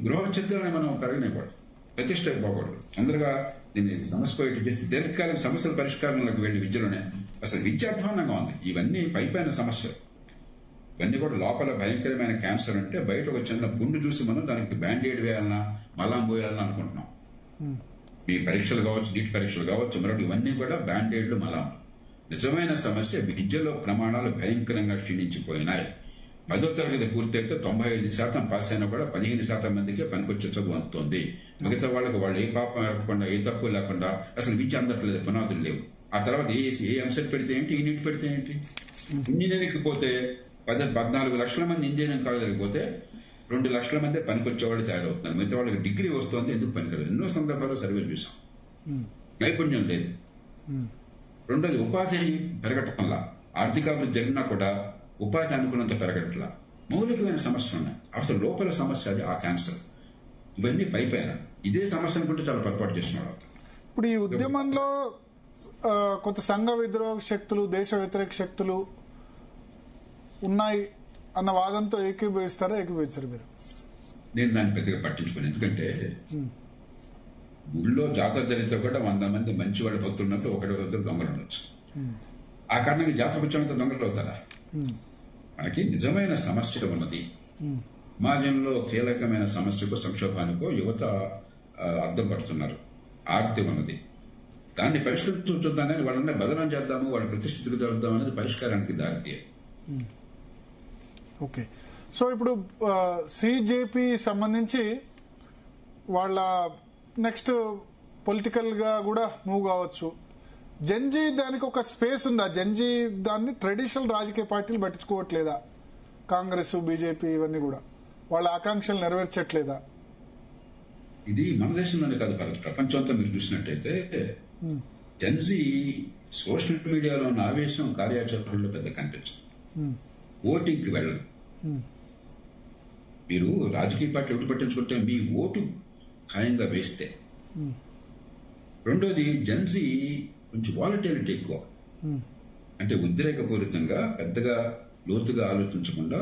గృహ చిత్రాన్ని మనం పెరగనివ్వకూడదు, ప్రతిష్ట పోకూడదు. తొందరగా దీన్ని సమస్య చేసి దీర్ఘకాలిక సమస్యల పరిష్కారంలోకి వెళ్ళి విద్యలోనే అసలు విద్య అధ్వానంగా ఉంది. ఇవన్నీ పైపైన సమస్యలు, ఇవన్నీ కూడా లోపల భయంకరమైన క్యాన్సర్. అంటే బయట ఒక చిన్న పుండు చూసి మనం దానికి బ్యాండేడ్ వేయాలన్నా మలాం పోయాలన్నా అనుకుంటున్నాం. మీ పరీక్షలు కావచ్చు, నీట్ పరీక్షలు కావచ్చు, మరొకటి, ఇవన్నీ కూడా బ్యాండేడ్లు, మలాం. నిజమైన సమస్య విద్యలో ప్రమాణాలు భయంకరంగా క్షీణించిపోయినాయి. 10వ తరగతి పూర్తయితే 95% పాస్ అయినా కూడా 15% మందికే పనికొచ్చే చదువు అందుతోంది. మిగతా వాళ్ళకి వాళ్ళు ఏ పాపం లేకుండా, ఏ తప్పు లేకుండా అసలు విద్య అందట్లేదు, పునాదులు లేవు. ఆ తర్వాత ఏ అంశం పెడితే ఏంటి, ఈ నీట్ పెడితే ఏంటి. ఇంజనీరింగ్కి పోతే 14 లక్షల మంది ఇంజనీరింగ్ కాలేజీకి పోతే 2 లక్షల మంది పనికొచ్చేవాళ్ళు తయారవుతున్నారు. మిగతా వాళ్ళకి డిగ్రీ వస్తుంది, ఎందుకు పనికిరాదు. ఎన్నో సందర్భాల్లో సర్వేలు చూసాం. నైపుణ్యం లేదు. రెండోది ఉపాధి పెరగటంలా, ఆర్థికాభివృద్ధి జరిగినా కూడా ఉపాధి అనుకున్నంత పెరగట్లా. మౌలికమైన సమస్యలు ఉన్నాయి. అసలు లోపల సమస్య అది ఆ క్యాన్సర్. ఇవన్నీ పైపైన ఇదే సమస్య అనుకుంటే చాలా పొరపాటు చేస్తున్నాడు. ఇప్పుడు ఈ ఉద్యమంలో కొంత సంఘ విద్రోహ శక్తులు, దేశ వ్యతిరేక శక్తులు ఉన్నాయి అన్న వాదంతో ఏకీభవిస్తారా, ఏకీభవించారు మీరు? నేను దాన్ని పెద్దగా పట్టించుకోను. ఎందుకంటే ఊళ్ళో జాతర జరిగితే కూడా 100 మంది మంచివాడి భక్తులు ఉన్నట్టు ఒకటి దొంగలు ఉండొచ్చు. ఆ కారణంగా జాతర వచ్చామంత దొంగలు అవుతారా? మనకి నిజమైన సమస్య ఉన్నది. సమాజంలో కీలకమైన సమస్యకు, సంక్షోభానికో యువత అర్థం పడుతున్నారు. ఆర్తి ఉన్నది. దాన్ని పరిష్కరించుకుందాం కానీ వాళ్ళని బదనం చేద్దాము, వాళ్ళ ప్రతిష్ఠితులు జరుగుదాం అనేది పరిష్కారానికి దారితీయదు. ఓకే. సో ఇప్పుడు సిజేపీ సంబంధించి వాళ్ళ నెక్స్ట్ పొలిటికల్ గా కూడా మూవ్ కావచ్చు. జంజీ దానికి ఒక స్పేస్ ఉందా? జంజీ దాన్ని ట్రెడిషనల్ రాజకీయ పార్టీలు పట్టించుకోవట్లేదా? కాంగ్రెస్, బీజేపీ ఇవన్నీ కూడా వాళ్ళ ఆకాంక్షలు నెరవేర్చట్లేదా? ఇది మన దేశంలోనే కాదు, ప్రపంచం అంతా మీరు చూసినట్టయితే జెన్జీ సోషల్ మీడియాలో ఉన్న ఆవేశం కార్యాచరణలో పెద్ద కనిపించదు. ఓటింగ్కి వెళ్ళదు. మీరు రాజకీయ పార్టీలు ఒకటి పట్టించుకుంటే మీ ఓటు ఖాయంగా వేస్తే. రెండోది, జెన్జీ కొంచెం వాలటిలిటీ ఎక్కువ. అంటే ఉద్రేకపూరితంగా పెద్దగా లోతుగా ఆలోచించకుండా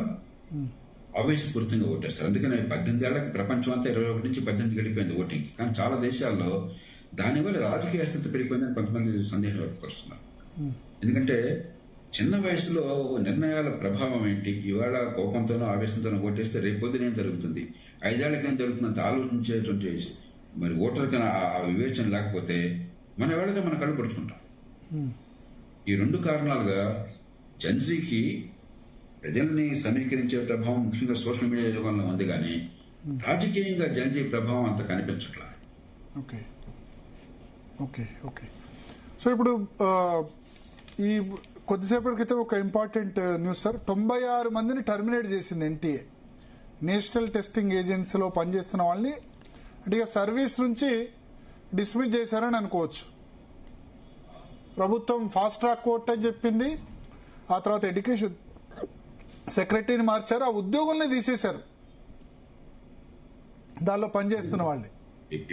ఆవేశపూరితంగా ఓటేస్తారు. అందుకని 18 ఏళ్లకి ప్రపంచం అంతా 21 నుంచి 18 గడిపోయింది ఓటింగ్. కానీ చాలా దేశాల్లో దానివల్ల రాజకీయ స్థితి పెరిగిపోయిందని కొంతమంది సందేహం వ్యక్తపరుస్తున్నారు. ఎందుకంటే చిన్న వయసులో నిర్ణయాల ప్రభావం ఏంటి? ఇవాళ కోపంతోనో ఆవేశంతోనో ఓటేస్తే రేపొద్దున ఏం జరుగుతుంది, 5 ఏళ్లకి ఏం జరుగుతుందంత ఆలోచించేటువంటి మరి ఓటర్కి ఆ వివేచన లేకపోతే మన వేళతో మనం కడుపరుచుకుంటాం. ఈ 2 కారణాలుగా జెన్జీకి ప్రజల్ని సమీకరించే ప్రభావం ముఖ్యంగా సోషల్ మీడియా యుగంలో ఉంది, కానీ రాజకీయంగా జెన్జీ ప్రభావం అంత కనిపించట్లా. ఓకే ఓకే ఓకే సో ఇప్పుడు ఈ కొద్దిసేపటి క్రితం ఒక ఇంపార్టెంట్ న్యూస్ సార్. 96 మందిని టర్మినేట్ చేసింది ఎన్టీఏ. నేషనల్ టెస్టింగ్ ఏజెన్సీలో పనిచేస్తున్న వాళ్ళని అంటే ఇక సర్వీస్ నుంచి డిస్మిస్ చేశారని అనుకోవచ్చు. ప్రభుత్వం ఫాస్ట్ ట్రాక్ కోర్ట్ అని చెప్పింది. ఆ తర్వాత ఎడ్యుకేషన్ సెక్రటరీని మార్చారు, ఆ ఉద్యోగుల్ని తీసేశారు దానిలో పనిచేస్తున్న వాళ్ళని.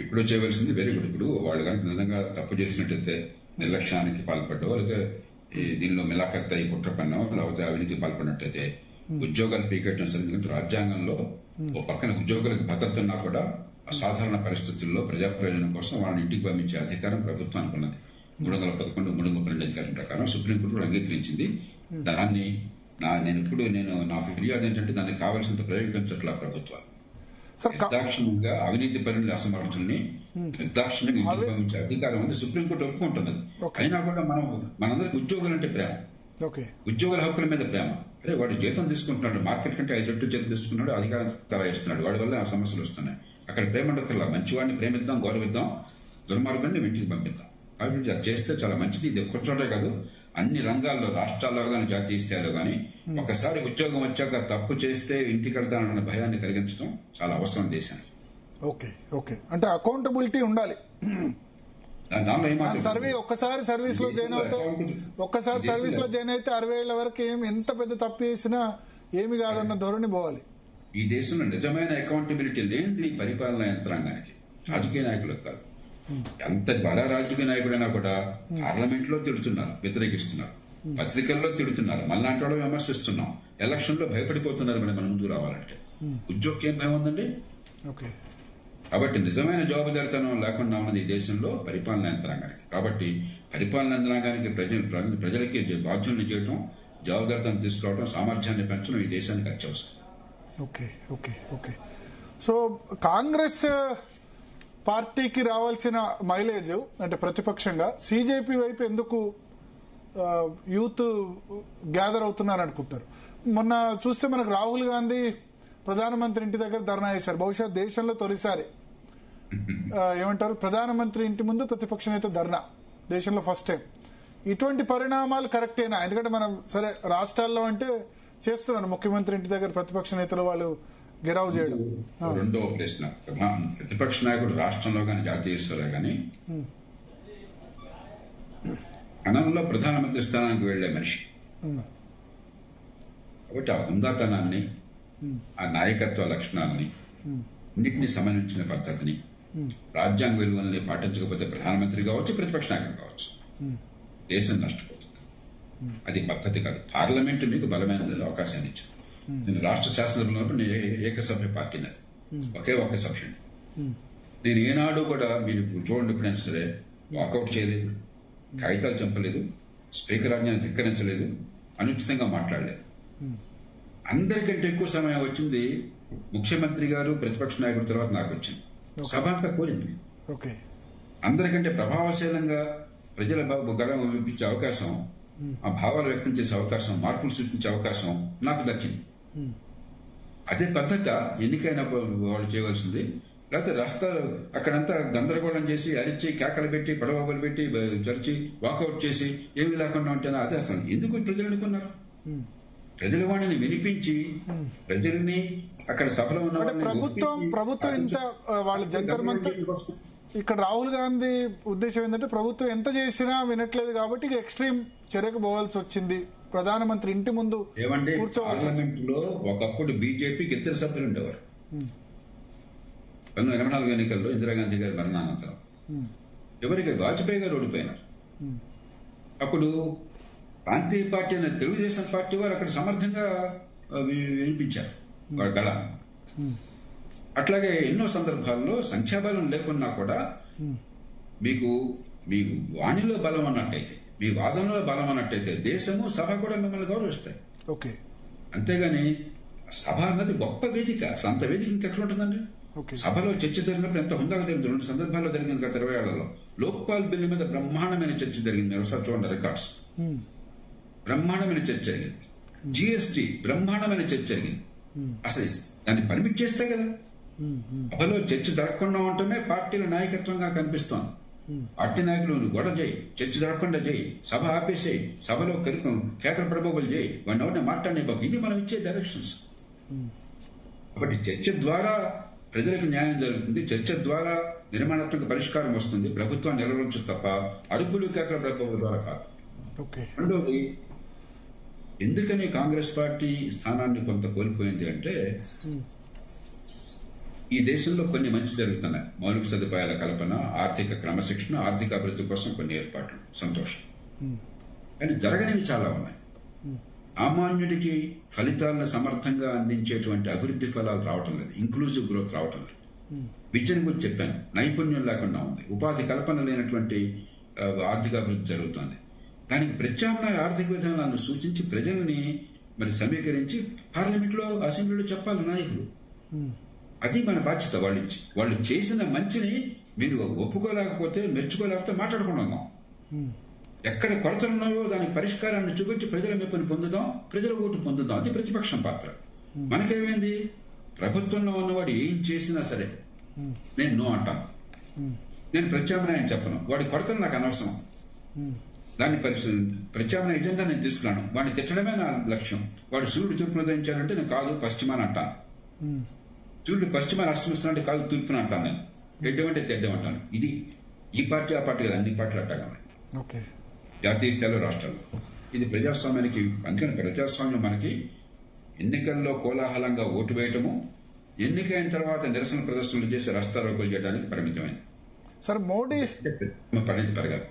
ఇప్పుడు చేయవలసింది వెరీ గుడ్. ఇప్పుడు వాళ్ళు కనుక నిజంగా తప్పు చేసినట్టయితే, నిర్లక్ష్యానికి పాల్పడ్డో లేకపోతే దీనిలో మిలాఖత్ అయ్యి కుట్ర పన్నో లేకపోతే అవినీతికి పాల్పడినట్టయితే ఉద్యోగాలు పీకెట్టడం సరే. ఎందుకంటే రాజ్యాంగంలో ఓ పక్కన ఉద్యోగులకు భద్రత ఉన్నా కూడా అసాధారణ పరిస్థితుల్లో ప్రజా ప్రయోజనం కోసం వాళ్ళని ఇంటికి పంపించే అధికారం ప్రభుత్వానికి ఉన్నది. 311, 332 అధికారం ప్రకారం సుప్రీంకోర్టు కూడా అంగీకరించింది. దాన్ని నేను నా ఫిర్యాదు ఏంటంటే దాన్ని కావాల్సినంత ప్రయోగించట్లా ప్రభుత్వాలు. నిర్దాక్షిణ్యంగా అవినీతి పరుల అసమర్థుల్ని నిర్దాక్షిణ్యంగా ఇంటికి పంపించే అధికారం ఉంది, సుప్రీంకోర్టు ఒప్పుకుంటున్నది. అయినా కూడా మనందరికి ఉద్యోగులు అంటే ప్రేమ, ఉద్యోగుల హక్కుల మీద ప్రేమ. అరే వాడు జీతం తీసుకుంటున్నాడు, మార్కెట్ కంటే 5 రెట్లు జీతం తీసుకున్నాడు, అధికారం తలా ఇస్తున్నాడు, వాడి వల్ల ఆ సమస్యలు వస్తున్నాయి. అక్కడ ప్రేమ ఉండక్కర్లా, మంచివాడిని ప్రేమిద్దాం, గౌరవిద్దాం, దుర్మార్గాన్ని ఇంటికి పంపిద్దాం. కాబట్టి అది చేస్తే చాలా మంచిది. ఇది ఒక్క చోటే కాదు, అన్ని రంగాల్లో, రాష్ట్రాల్లో కానీ జాతీయ స్థాయిలో కానీ ఒకసారి ఉద్యోగం వచ్చాక తప్పు చేస్తే ఇంటికి వెళ్తానన్న భయాన్ని కలిగించడం చాలా అవసరం దేశానికి. ఓకే ఓకే అంటే అకౌంటబిలిటీ ఉండాలి. సర్వే ఒక్కసారి సర్వీస్ లో జాయిన్ అయితే 60 ఏళ్ల వరకు ఎంత పెద్ద తప్పు చేసినా ఏమి కాదన్న ధోరణి పోవాలి. ఈ దేశంలో నిజమైన అకౌంటబిలిటీ లేనిది పరిపాలనా యంత్రాంగానికి, రాజకీయ నాయకులకు కాదు. ఎంత బడా రాజకీయ నాయకుడైనా కూడా పార్లమెంట్ లో తిడుతున్నారు, వ్యతిరేకిస్తున్నారు, పత్రికల్లో తిడుతున్నారు, మళ్ళాంటి వాళ్ళు విమర్శిస్తున్నాం, ఎలక్షన్ లో భయపడిపోతున్నారు. మన ముందుకు రావాలంటే ఉద్యోగం ఏం భయం ఉందండి? కాబట్టి నిజమైన జవాబుదారితనం లేకుండా ఉన్నది ఈ దేశంలో పరిపాలనా యంత్రాంగానికి. కాబట్టి పరిపాలనా యంత్రాంగానికి ప్రజలకి బాధ్యుల్ని చేయడం, జవాబుదారితనం తీసుకోవడం, సామర్థ్యాన్ని పెంచడం ఈ దేశానికి అత్యవసరం. Okay okay okay so Congress పార్టీకి రావాల్సిన మైలేజ్ అంటే ప్రతిపక్షంగా సిజేపీ వైపు ఎందుకు యూత్ గ్యాదర్ అవుతున్నారు అనుకుంటారు? మొన్న చూస్తే మనకు రాహుల్ గాంధీ ప్రధానమంత్రి ఇంటి దగ్గర ధర్నా చేశారు. బహుశా దేశంలో తొలిసారి ఏమంటారు, ప్రధానమంత్రి ఇంటి ముందు ప్రతిపక్ష నేత ధర్నా, దేశంలో ఫస్ట్ టైం. ఇటువంటి పరిణామాలు కరెక్టేనా? ఎందుకంటే మనం సరే రాష్ట్రాల్లో అంటే చేస్తున్నారు, ముఖ్యమంత్రి ఇంటి దగ్గర ప్రతిపక్ష నేతలు వాళ్ళు గెరావ్ చేయడం. రెండో ప్రశ్న, ప్రతిపక్ష నాయకుడు రాష్ట్రంలో కానీ జాతీయ స్థాయిలో కానీ కణంలో ప్రధానమంత్రి స్థానానికి వెళ్లే మనిషి. కాబట్టి ఆ హుందాతనాన్ని, ఆ నాయకత్వ లక్షణాలని, అన్నింటినీ సమన్వయించిన పద్ధతిని, రాజ్యాంగ విలువల్ని పాటించకపోతే ప్రధానమంత్రి కావచ్చు, ప్రతిపక్ష నాయకుడు కావచ్చు, దేశం నష్టపోతుంది. అది పద్ధతి కాదు. పార్లమెంటు మీకు బలమైన అవకాశాన్ని ఇచ్చింది. నేను రాష్ట్ర శాసనసభలో నేను ఏకసభ్య పార్టీ నాది, ఒకే ఒక సభ్యుడు. నేను ఏనాడు కూడా మీరు చూడండి ఎప్పుడైనా సరే వాకౌట్ చేయలేదు, కాగితాలు చంపలేదు, స్పీకర్ ఆజ్ఞను ధిక్కరించలేదు, అనుచితంగా మాట్లాడలేదు. అందరికంటే ఎక్కువ సమయం వచ్చింది ముఖ్యమంత్రి గారు, ప్రతిపక్ష నాయకుడి తర్వాత నాకు వచ్చింది. సభ అంతా కోరింది. అందరికంటే ప్రభావశీలంగా ప్రజల గళం వినిపించే అవకాశం, ఆ భావాలు వ్యక్తం చేసే అవకాశం, మార్పులు సృష్టించే అవకాశం నాకు దక్కింది. అదే పద్ధతి ఎన్నికైన వాళ్ళు చేయవలసింది. లేకపోతే రాష్ట్రాలు అక్కడంతా గందరగోళం చేసి అరిచి కేకలు పెట్టి పడవలు పెట్టి చరిచి వాకౌట్ చేసి ఏమి లేకుండా ఉంటేనా? అదే అసలు ఎందుకు ప్రజలు అనుకున్నారు? ప్రజల వాణిని వినిపించి ప్రజల్ని అక్కడ సభలో ఉన్న ప్రభుత్వం ఇంత వాళ్ళ జంతర్ మంతర్ ఇక్కడ రాహుల్ గాంధీ ఉద్దేశం ఏంటంటే ప్రభుత్వం ఎంత చేసినా వినట్లేదు కాబట్టి ఎక్స్ట్రీమ్ చర్యకు పోవాల్సి వచ్చింది. ప్రధానమంత్రి ఇంటి ముందు ఏమంటే పార్లమెంట్ లో ఒకప్పుడు బీజేపీకి ఇద్దరు సభ్యులు ఉండేవారు. 1984 ఎన్నికల్లో ఇందిరాగాంధీ గారి మరణానంతరం ఎవరికి వాజ్పేయి గారు ఓడిపోయినారు. అప్పుడు ప్రాంతీయ పార్టీ అనే తెలుగుదేశం పార్టీ వారు అక్కడ సమర్థంగా వినిపించారు వారి గళ. అట్లాగే ఎన్నో సందర్భాల్లో సంఖ్యాబలం లేకున్నా కూడా మీకు మీ వాణిలో బలం అన్నట్టయితే, మీ వాదనలో బలం అన్నట్టయితే దేశము, సభ కూడా మిమ్మల్ని గౌరవిస్తాయి. ఓకే, అంతేగాని సభ అన్నది గొప్ప వేదిక. అంత వేదిక ఇంకెక్కడ ఉంటుందండి? సభలో చర్చ జరిగినప్పుడు ఎంత హుందాగా జరిగింది. 2 సందర్భాల్లో జరిగింది గత 20 ఏళ్లలో. లోక్పాల్ బిల్లు మీద బ్రహ్మాండమైన చర్చ జరిగింది. ఒకసారి చూడండి రికార్డ్స్. బ్రహ్మాండమైన చర్చ జరిగింది. జిఎస్టీ బ్రహ్మాండమైన చర్చ జరిగింది. అసలు దాన్ని పర్మిట్ చేస్తే కదా. సభలో చర్చ జరగకుండా ఉండటమే పార్టీల నాయకత్వంగా కనిపిస్తోంది. పార్టీ నాయకులు గొడవ చేయి, చర్చ జరగకుండా చేయి, సభ ఆపేసేయి, సభలో కేకలు పడబోబులు చేయి, వాడిని ఎవరిని మాట్లాడనివ్వకు. ఇది మనం ఇచ్చే డైరెక్షన్స్. కాబట్టి చర్చ ద్వారా ప్రజలకు న్యాయం జరుగుతుంది. చర్చ ద్వారా నిర్మాణాత్మక పరిష్కారం వస్తుంది. ప్రభుత్వాన్ని నిలవరించు తప్ప అడుపులు కేకల ప్రభావం ద్వారా కాదు. రెండవది, ఎందుకని కాంగ్రెస్ పార్టీ స్థానాన్ని కొంత కోల్పోయింది అంటే, ఈ దేశంలో కొన్ని మంచి జరుగుతున్నాయి. మౌలిక సదుపాయాల కల్పన, ఆర్థిక క్రమశిక్షణ, ఆర్థిక అభివృద్ధి కోసం కొన్ని ఏర్పాట్లు, సంతోషం. కానీ జరగనివి చాలా ఉన్నాయి. సామాన్యుడికి ఫలితాలను సమర్థంగా అందించేటువంటి అభివృద్ధి ఫలాలు రావటం లేదు. ఇంక్లూజివ్ గ్రోత్ రావటం లేదు. విద్యను గురించి చెప్పాను, నైపుణ్యం లేకుండా ఉంది. ఉపాధి కల్పన లేనటువంటి ఆర్థిక అభివృద్ధి జరుగుతుంది. దానికి ప్రత్యామ్నాయ ఆర్థిక విధానాలను సూచించి ప్రజల్ని మరి సమీకరించి పార్లమెంట్లో, అసెంబ్లీలో చెప్పాలి నాయకులు. అది మన బాధ్యత. వాళ్ళు చేసిన మంచిని మీరు ఒప్పుకోలేకపోతే, మెచ్చుకోలేకపోతే మాట్లాడుకుంటూ ఉన్నాం. ఎక్కడ కొరతలు ఉన్నాయో దానికి పరిష్కారాన్ని చూపెట్టి ప్రజల మెప్పుని పొందుదాం, ప్రజల ఓటు పొందుదాం. అది ప్రతిపక్షం పాత్ర. మనకేమైంది? ప్రభుత్వంలో ఉన్నవాడు ఏం చేసినా సరే నేను నో అంటాను, నేను ప్రత్యామ్నాయం చెప్పను. వాడి కొరతలు నాకు అనవసరం. దాన్ని ప్రత్యామ్నాయ ఎజెండా నేను తీసుకున్నాను. వాడిని తిట్టడమే నా లక్ష్యం. వాడు సూర్యుడు తూర్పును ఉదయించాలంటే నేను కాదు పశ్చిమాన్ని అంటాను. సూర్యుడు పశ్చిమాన్ని అస్తమిస్తున్నాడంటే కాదు తూర్పుని అంటాను. నేను తెడ్డమంటే తెడ్డమంటాను. ఇది ఈ పార్టీ ఆ పార్టీ కదా, అన్ని పార్టీలు అట్టాగా ఉన్నాయి. జాతీయ స్థాయిలో, రాష్ట్రాల్లో. ఇది ప్రజాస్వామ్యానికి. అందుకని ప్రజాస్వామ్యం మనకి ఎన్నికల్లో కోలాహలంగా ఓటు వేయటము, ఎన్నికైన తర్వాత నిరసన ప్రదర్శనలు చేసి రాస్తారోకోలు చేయడానికి పరిమితమైంది. సార్, పరిణితి పెరగాలి.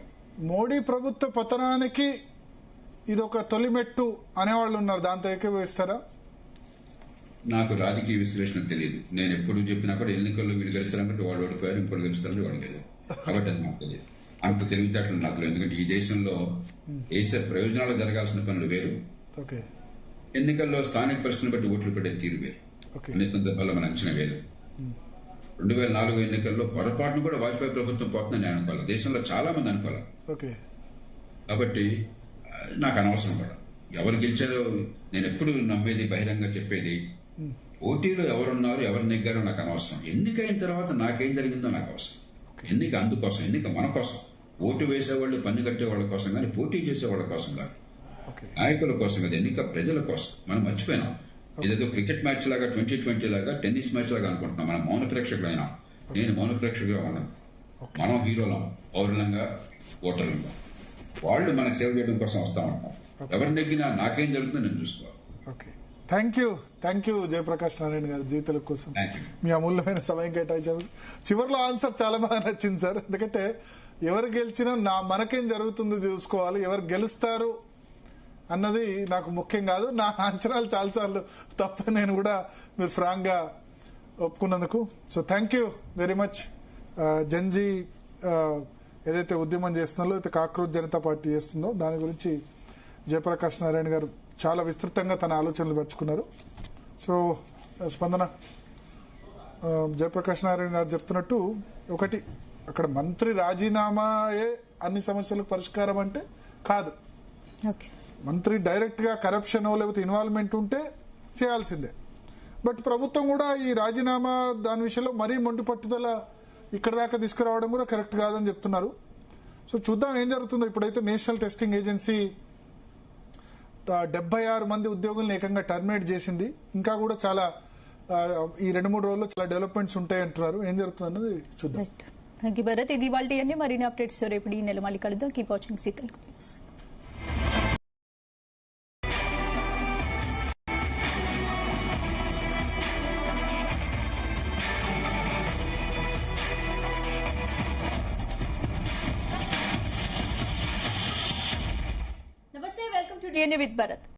మోడీ ప్రభుత్వ పతనానికి ఇది ఒక తొలిమెట్టు అనేవాళ్ళు ఉన్నారు. దాంతో ఏకీభవిస్తారా? నాకు రాజకీయ విశ్లేషణ తెలియదు. నేను ఎప్పుడు చెప్పినా కూడా ఎన్నికల్లో వీళ్ళు గెలుస్తారంటే వాడు ఓడిపోయారు, ఇంకోటి గెలుస్తారంటే వాడు లేదు. కాబట్టి అది నాకు తెలియదు. అంత తెలివితేటలు నాకు లేదు. ఎందుకంటే ఈ దేశంలో దేశ ప్రయోజనాలు జరగాల్సిన పనులు వేరు, ఎన్నికల్లో స్థానిక పరిస్థితిని బట్టి ఓట్లు పడే తీరు వేరు. అన్ని సందర్భాల్లో మన అంచనా వేరు. 2004 ఎన్నికల్లో పొరపాటును కూడా వాజ్పేయి ప్రభుత్వం పోతుందని నేను అనుకోవాలి. దేశంలో చాలా మంది అనుకోవాలి. కాబట్టి నాకు అనవసరం కూడా ఎవరు గెలిచారో. నేను ఎప్పుడు నమ్మేది, బహిరంగ చెప్పేది, పోటీలో ఎవరున్నారు, ఎవరు నెగ్గారో నాకు అనవసరం. ఎన్నికైన తర్వాత నాకేం జరిగిందో నాకు అవసరం. ఎన్నిక అందుకోసం, ఎన్నిక మన కోసం. ఓటు వేసేవాళ్ళు, పన్ను కట్టేవాళ్ళ కోసం కానీ, పోటీ చేసేవాళ్ళ కోసం కాదు, నాయకుల కోసం కాదు. ఎన్నిక ప్రజల కోసం. మనం మర్చిపోయినాం. ఇదేదో క్రికెట్ మ్యాచ్ లాగా, 2020 లాగా, టెన్నిస్ మ్యాచ్ లాగా అనుకుంటున్నాం. మనం మౌన ప్రేక్షకులు అయినా. నేను మౌన ప్రేక్షకులుగా ఉన్నాను. మనం హీరోలం, పౌరులంగా, ఓటర్లంగా. వాళ్ళు మనకు సేవ చేయడం కోసం వస్తా ఉంటాం. ఎవరు నెగ్గినా నాకేం జరుగుతుందో నేను చూసుకోవాలి. థ్యాంక్ యూ జయప్రకాష్ నారాయణ గారు జీవితాల కోసం Thank you. మీ అమూల్యమైన సమయం కేటాయించారు. చివరిలో ఆన్సర్ చాలా బాగా నచ్చింది సార్. ఎందుకంటే ఎవరు గెలిచినా మనకేం జరుగుతుందో చూసుకోవాలి, ఎవరు గెలుస్తారు అన్నది నాకు ముఖ్యం కాదు. నా అంచనాలు చాలాసార్లు తప్ప నేను కూడా మీరు ఫ్రాంక్ గా ఒప్పుకున్నందుకు. So thank you very much. జంజీ ఏదైతే ఉద్యమం చేస్తుందో, అయితే కాక్రోచ్ జనతా పార్టీ చేస్తుందో దాని గురించి జయప్రకాష్ నారాయణ గారు చాలా విస్తృతంగా తన ఆలోచనలు పంచుకున్నారు. సో స్పందన, జయప్రకాష్ నారాయణ గారు చెప్తున్నట్టు ఒకటి, అక్కడ మంత్రి రాజీనామాయే అన్ని సమస్యలకు పరిష్కారం అంటే కాదు. మంత్రి డైరెక్ట్ గా కరప్షన్ లేకపోతే ఇన్వాల్వ్మెంట్ ఉంటే చేయాల్సిందే. బట్ ప్రభుత్వం కూడా ఈ రాజీనామా దాని విషయంలో మరీ మొండి పట్టుదల ఇక్కడ దాకా తీసుకురావడం కూడా కరెక్ట్ కాదని చెప్తున్నారు. సో చూద్దాం ఏం జరుగుతుందో. ఇప్పుడైతే నేషనల్ టెస్టింగ్ ఏజెన్సీ 76 మంది ఉద్యోగులను ఏకంగా టర్మినేట్ చేసింది. ఇంకా కూడా చాలా ఈ 2-3 రోజుల్లో చాలా డెవలప్మెంట్స్ ఉంటాయి అంటున్నారు. ఏం జరుగుతుంది అన్నది చూద్దాం. Thank you Bharat. ఇది వాళ్ళ అన్ని మరిన్ని అప్డేట్స్ రేపు ఈ నెల మళ్ళీ కలుద్దాం. Keep watching Zee Telugu news. నమస్తే, welcome to DNA with Bharat.